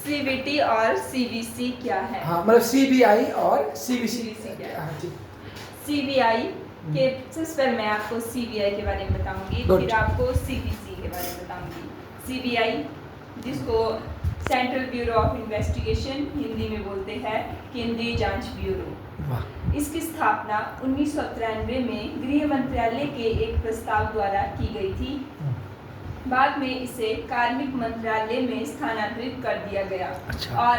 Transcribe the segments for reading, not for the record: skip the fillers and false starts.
CBT और CBC क्या है? हाँ, मतलब सीबीआई और सीबीसी क्या है? हाँ जी। सीबीआई के सबसे पहले मैं आपको सीबीआई के बारे में बताऊंगी, फिर आपको सीबीसी के बारे में बताऊंगी। सीबीआई, जिसको central bureau of investigation Hindi में बोलते हैं, केंद्रीय जांच ब्यूरो। इसकी स्थापना 1993 में गृह मंत्रालय के एक प्रस्ताव द्वारा की गई थी। बाद में इसे कार्मिक मंत्रालय में स्थानांतरित कर दिया गया। अच्छा। और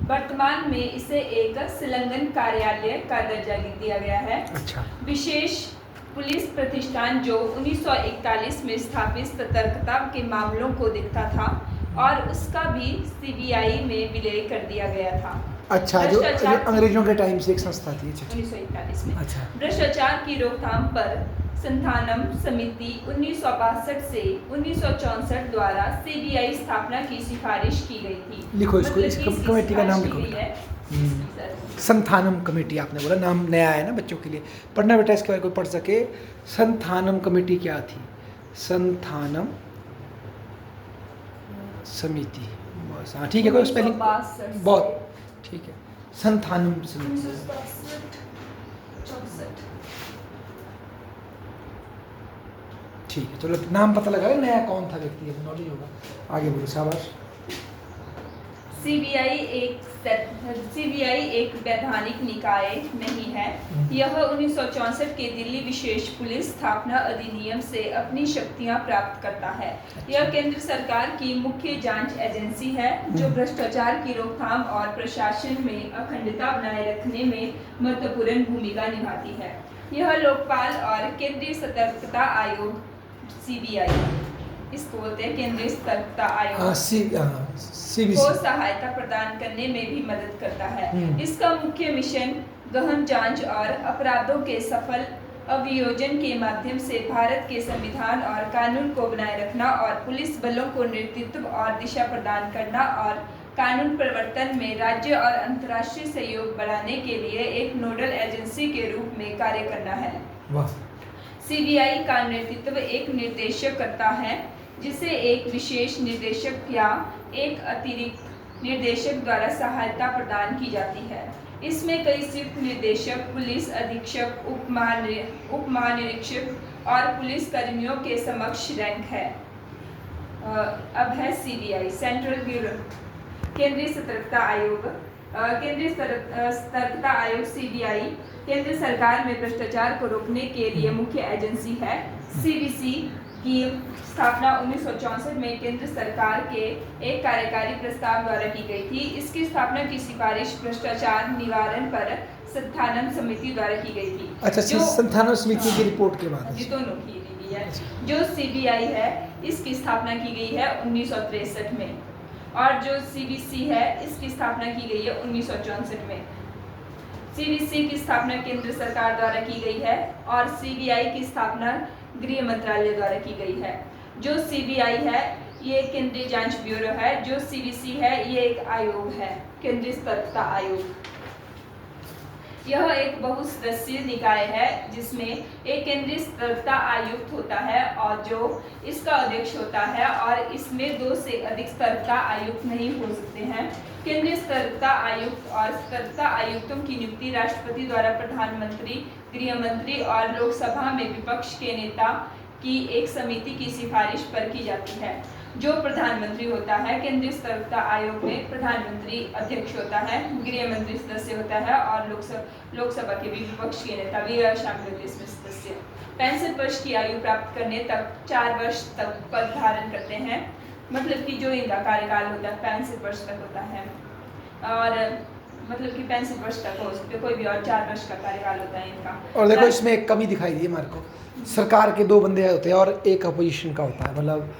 वर्तमान में इसे एक संलग्न कार्यालय का दर्जा दिया गया है। अच्छा। विशेष पुलिस प्रतिष्ठान जो 1941 में स्थापित सतर्कता के मामलों को देखता था, और उसका भी सीबीआई में विलय कर दिया गया था। अच्छा, जो अंग्रेजों के टाइम से एक संस्था थी 1941 में। अच्छा। भ्रष्टाचार की रोकथाम पर संथानम समिति 1962 से 1964 द्वारा सीबीआई स्थापना की सिफारिश की गई थी। लिखो इसको, इस कमेटी का नाम लिखो। संथानम कमेटी आपने बोला, नाम नया है ना बच्चों के लिए, पढ़ना बेटा इसके बारे में कोई पढ़ सके। संथानम कमेटी क्या थी? संथानम समिति, हाँ ठीक है, कोई स्पेलिंग बहुत ठीक है। संथानम समिति ठीक है, चलो नाम पता लगा, नया कौन था व्यक्ति, नॉलेज होगा। आगे बोलो, शाबाश। सीबीआई एक वैधानिक निकाय नहीं है। यह 1964 के दिल्ली विशेष पुलिस स्थापना अधिनियम से अपनी शक्तियां प्राप्त करता है। यह केंद्र सरकार की मुख्य जांच एजेंसी है, जो भ्रष्टाचार की रोकथाम और प्रशासन में अखंडता बनाए रखने में महत्वपूर्ण भूमिका निभाती है। यह लोकपाल और केंद्रीय सतर्कता आयोग सीबीआई, इसको बोलते हैं केंद्रीय सतर्कता आयोग, को सहायता प्रदान करने में भी मदद करता है। इसका मुख्य मिशन गहन जांच और अपराधों के सफल अभियोजन के माध्यम से भारत के संविधान और कानून को बनाए रखना, और पुलिस बलों को नेतृत्व और दिशा प्रदान करना, और कानून प्रवर्तन में राज्य और अंतर्राष्ट्रीय सहयोग बढ़ाने के लिए एक नोडल एजेंसी के रूप में कार्य करना है। सीबीआई का नेतृत्व एक निर्देशक करता है, जिसे एक विशेष निर्देशक या एक अतिरिक्त निर्देशक द्वारा सहायता प्रदान की जाती है। इसमें कई संयुक्त निर्देशक, पुलिस अधीक्षक, उप महानिरीक्षक और पुलिस कर्मियों के समक्ष रैंक है। अब है सीबीआई, सेंट्रल ब्यूरो, केंद्रीय सतर्कता आयोग। केंद्रीय सतर्कता आयोग सीबीआई केंद्र सरकार में भ्रष्टाचार को रोकने के लिए मुख्य एजेंसी है। सीबीसी की स्थापना 1964 में केंद्र सरकार के एक कार्यकारी प्रस्ताव द्वारा की गई थी। इसकी स्थापना की सिफारिश भ्रष्टाचार निवारण पर संथानम समिति द्वारा की गई थी। अच्छा, संथानम समिति की रिपोर्ट के बाद दोनों की गई है। जो सीबीआई है, इसकी स्थापना की गई है 1963 में, और जो सीबीसी है, इसकी स्थापना की गई है 1964 में। सीबीसी की स्थापना केंद्र सरकार द्वारा की गई है, और सीबीआई की स्थापना गृह मंत्रालय द्वारा की गई है। जो सीबीआई है, ये केंद्रीय जांच ब्यूरो है। जो सीबीसी है, ये एक आयोग है, केंद्रीय सतर्कता आयोग। यह एक बहुसदस्यीय निकाय है, जिसमें एक केंद्रीय सतर्कता आयुक्त होता है, और जो इसका अध्यक्ष होता है, और इसमें 2 से अधिक सतर्कता आयुक्त नहीं हो सकते हैं। केंद्रीय सतर्कता आयुक्त और सतर्कता आयुक्तों की नियुक्ति राष्ट्रपति द्वारा प्रधानमंत्री, गृह मंत्री और लोकसभा में विपक्ष के नेता की एक समिति की सिफारिश पर की जाती है। जो प्रधानमंत्री होता है, केंद्रीय सतर्कता आयोग में प्रधानमंत्री अध्यक्ष होता है, गृह मंत्री सदस्य होता है, और लोकसभा के भी विपक्ष के नेता भी शामिल होते हैं इसमें सदस्य। 65 वर्ष की आयु प्राप्त करने तक 4 वर्ष तक पद धारण करते हैं, मतलब कि जो इनका कार्यकाल होता है 65 वर्ष तक होता है, और मतलब कि 65 वर्ष तक हो सकते, कोई भी और 4 वर्ष का कार्यकाल होता है इनका। और देखो इसमें एक कमी दिखाई दी हमारे को, सरकार के 2 बंदे होते हैं और एक अपोजिशन का होता है, मतलब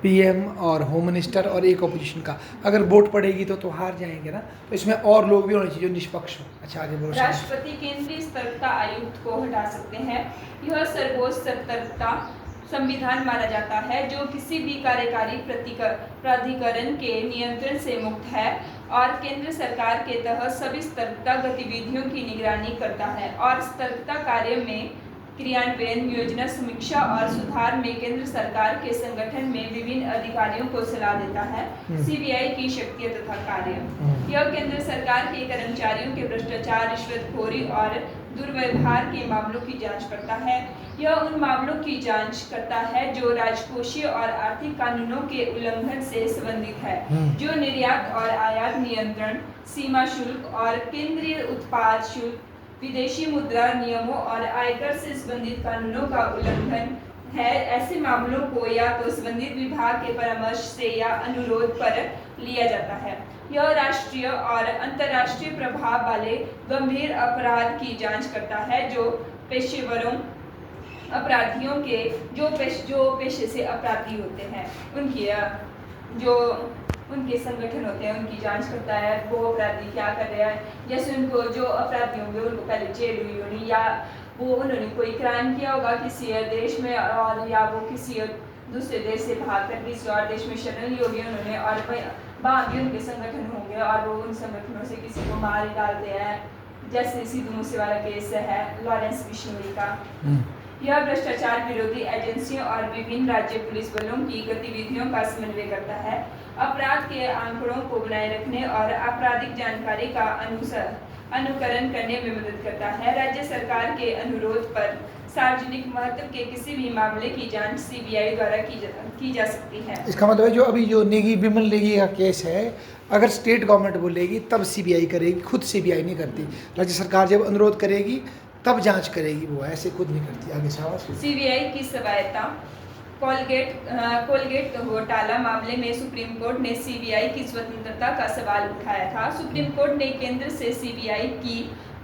पीएम और होम मिनिस्टर, और एक अपोजिशन का। अगर वोट पड़ेगी तो हार जाएंगे ना, तो इसमें और लोग भी होने चाहिए जो निष्पक्ष हो। अच्छा, आगे बोलो। राष्ट्रपति केंद्रीय सतर्कता आयुक्त को हटा सकते हैं। यह सर्वोच्च सतर्कता संविधान माना जाता है, जो किसी भी कार्यकारी प्राधिकरण के नियंत्रण से मुक्त है, और केंद्र सरकार के तहत सभी सतर्कता गतिविधियों की निगरानी करता है, और सतर्कता कार्य में क्रियान्वयन, योजना समीक्षा और सुधार में केंद्र सरकार के संगठन में विभिन्न अधिकारियों को सलाह देता है। सीबीआई की शक्तियां तथा कार्य। यह केंद्र सरकार के कर्मचारियों के भ्रष्टाचार, रिश्वतखोरी और दुर्व्यवहार के मामलों की जांच करता है। यह उन मामलों की जांच करता है जो राजकोषीय और आर्थिक कानूनों के उल्लंघन से संबंधित है, जो निर्यात और आयात नियंत्रण, सीमा शुल्क और केंद्रीय उत्पाद शुल्क, विदेशी मुद्रा नियमों और आयकर से संबंधित कानूनों का उल्लंघन है। ऐसे मामलों को या तो संबंधित विभाग के परामर्श से या अनुरोध पर लिया जाता है। यह राष्ट्रीय और अंतर्राष्ट्रीय प्रभाव वाले गंभीर अपराध की जांच करता है, जो पेशेवरों अपराधियों के जो पेशे से अपराधी होते हैं, उनके संगठन होते हैं, उनकी जांच करता है। वो अपराधी क्या कर रहे हैं, जैसे उनको जो अपराधी होंगे उनको पहले जेल हुई होनी, या वो उन्होंने कोई क्राइम किया होगा किसी देश में, और या वो किसी दूसरे देश से भागकर किसी और देश में शरण ली होगी उन्होंने, और वहाँ भी उनके संगठन होंगे और वो उन संगठनों से किसी को मार डालते हैं, जैसे सिद्धू मूसेवाला केस है, लॉरेंस बिश्नोई का। यह भ्रष्टाचार विरोधी एजेंसियों और विभिन्न राज्य पुलिस बलों की गतिविधियों का समन्वय करता है, अपराध के आंकड़ों को बनाए रखने और आपराधिक जानकारी का अनुकरण करने में मदद करता है। राज्य सरकार के अनुरोध पर सार्वजनिक महत्व के किसी भी मामले की जांच सीबीआई द्वारा की जा सकती है। इसका मतलब है जो अभी जो नेगी विमल नेगी का केस है, अगर स्टेट गवर्नमेंट बोलेगी तब सीबीआई करेगी, खुद सीबीआई नहीं करती। राज्य सरकार जब अनुरोध करेगी तब जांच करेगी, वो ऐसे खुद नहीं करती। आगे शाबाश। सीबीआई की स्वायत्ता। कोलगेट घोटाला मामले में सुप्रीम कोर्ट ने सीबीआई की स्वतंत्रता का सवाल उठाया था। सुप्रीम कोर्ट ने केंद्र से सीबीआई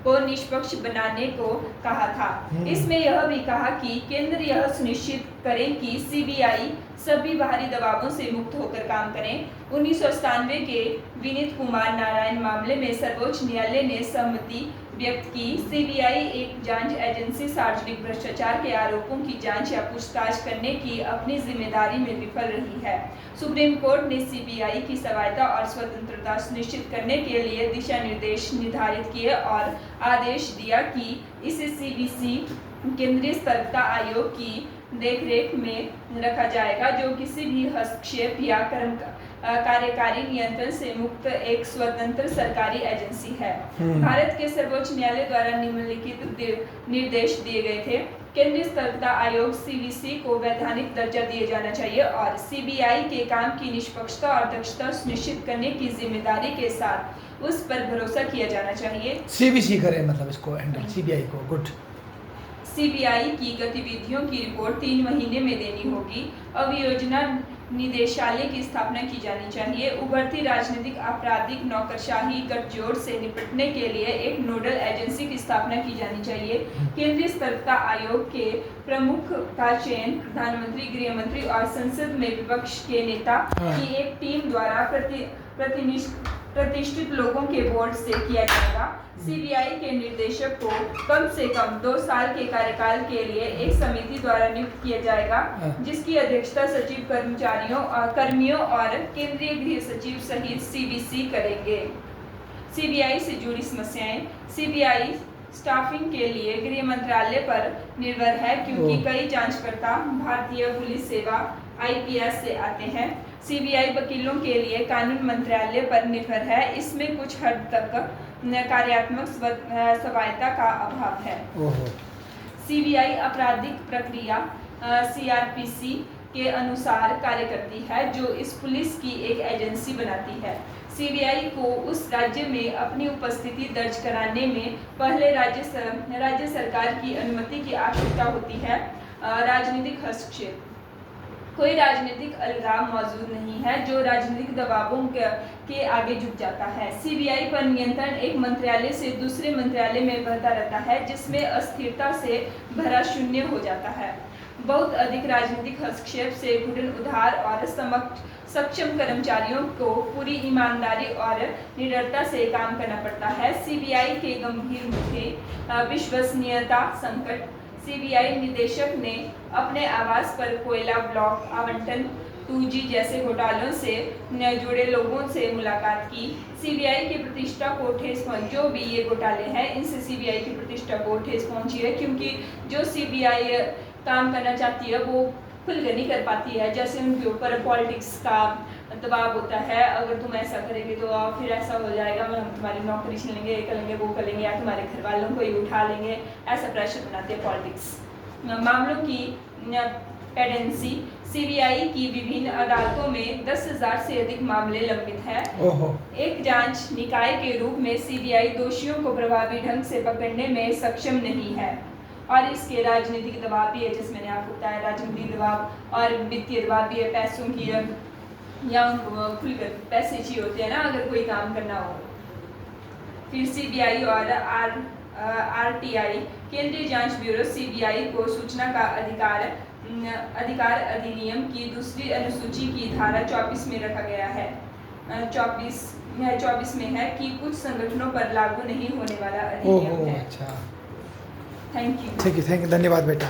को निष्पक्ष बनाने को कहा था। इसमें यह भी कहा कि केंद्र यह सुनिश्चित करें कि सीबीआई सभी बाहरी दबावों से मुक्त होकर काम करें। 1997 के विनीत कुमार नारायण मामले में सर्वोच्च न्यायालय ने सहमति व्यक्त की। सीबीआई एक जांच एजेंसी सार्वजनिक भ्रष्टाचार के आरोपों की जांच या पूछताछ करने की अपनी जिम्मेदारी में विफल रही है। सुप्रीम कोर्ट ने सीबीआई की स्वायत्ता और स्वतंत्रता सुनिश्चित करने के लिए दिशा निर्देश निर्धारित किए और आदेश दिया कि इसे सीबीसी केंद्रीय सतर्कता आयोग की देखरेख में रखा जाएगा, जो किसी भी हस्तक्षेप या कार्यकारी नियंत्रण से मुक्त एक स्वतंत्र सरकारी एजेंसी है। भारत के सर्वोच्च न्यायालय द्वारा निम्नलिखित निर्देश दिए गए थे। केंद्रीय सतर्कता आयोग सीबीसी को वैधानिक दर्जा दिया जाना चाहिए और सीबीआई के काम की निष्पक्षता और दक्षता सुनिश्चित करने की जिम्मेदारी के साथ उस पर भरोसा किया जाना चाहिए। सीबीसी करे मतलब इसको हैंडल सीबीआई को। गुड। सीबीआई की गतिविधियों की रिपोर्ट 3 महीने में देनी होगी। अभियोजना निदेशालय की स्थापना की जानी चाहिए। उभरती राजनीतिक आपराधिक नौकरशाही गठजोड़ से निपटने के लिए एक नोडल एजेंसी की स्थापना की जानी चाहिए। केंद्रीय सतर्कता आयोग के प्रमुख का चयन प्रधानमंत्री, गृह मंत्री और संसद में विपक्ष के नेता की एक टीम द्वारा प्रतिष्ठित लोगों के बोर्ड से किया जाएगा। सीबीआई के निदेशक को कम से कम 2 साल के कार्यकाल के लिए एक समिति द्वारा नियुक्त किया जाएगा, जिसकी अध्यक्षता सचिव कर्मियों और केंद्रीय गृह सचिव सहित सीबीसी करेंगे। सीबीआई से जुड़ी समस्याएं। सीबीआई स्टाफिंग के लिए गृह मंत्रालय पर निर्भर है, क्योंकि कई जांचकर्ता भारतीय पुलिस सेवा आईपीएस से आते हैं। सीबीआई वकीलों के लिए कानून मंत्रालय पर निर्भर है। इसमें कुछ हद तक कार्यात्मक स्वायत्ता का अभाव है। सीबीआई आपराधिक प्रक्रिया सीआरपीसी के अनुसार कार्य करती है, जो इस पुलिस की एक एजेंसी बनाती है। सीबीआई को उस राज्य में अपनी उपस्थिति दर्ज कराने में पहले राज्य सरकार की अनुमति की आवश्यकता होती है। राजनीतिक हस्तक्षेप। कोई राजनीतिक अलगाव मौजूद नहीं है जो राजनीतिक दबावों के आगे झुक जाता है। सीबीआई पर नियंत्रण एक मंत्रालय से दूसरे मंत्रालय में बहता रहता है, जिसमें अस्थिरता से भरा शून्य हो जाता है। बहुत अधिक राजनीतिक हस्तक्षेप से घुटन उधार और सक्षम कर्मचारियों को पूरी ईमानदारी और निडरता से काम करना पड़ता है। सीबीआई के गंभीर मुद्दे। विश्वसनीयता संकट। सीबीआई निदेशक ने अपने आवास पर कोयला ब्लॉक आवंटन 2G जैसे घोटालों से जुड़े लोगों से मुलाकात की। सीबीआई की प्रतिष्ठा को ठेस पहुंची। जो भी ये घोटाले हैं इनसे सीबीआई की प्रतिष्ठा को ठेस पहुंची है, क्योंकि जो सीबीआई काम करना चाहती है वो खुलकर नहीं कर पाती है। जैसे उनके ऊपर पॉलिटिक्स का दबाव होता है, अगर तुम ऐसा करेंगे तो फिर ऐसा हो जाएगा, हम तुम्हारी नौकरी छीन लेंगे, ये करेंगे वो करेंगे, या तुम्हारे घर वालों को ही उठा लेंगे, ऐसा प्रेशर बनाते हैं पॉलिटिक्स। मामलों की पेंडेंसी। सीबीआई की विभिन्न अदालतों में 10,000 से अधिक मामले लंबित हैं। एक जांच निकाय के रूप में सीबीआई दोषियों को प्रभावी ढंग से पकड़ने में सक्षम नहीं है, और इसके राजनीतिक दबाव भी है, जैसे मैंने आपको बताया, राजनीतिक दबाव और वित्तीय दबाव भी है, पैसों की, या उनको खुलकर पैसे चाहिए होते हैं ना अगर कोई काम करना हो। फिर सीबीआई और आरटीआई, केंद्रीय जांच ब्यूरो। सीबीआई को सूचना का अधिकार अधिनियम की दूसरी अनुसूची की धारा 24 में रखा गया है। 24 में है कि कुछ संगठनों पर लागू नहीं होने वाला अधिनियम है। अच्छा, थैंक यू। थैंक यू, धन्यवाद बेटा।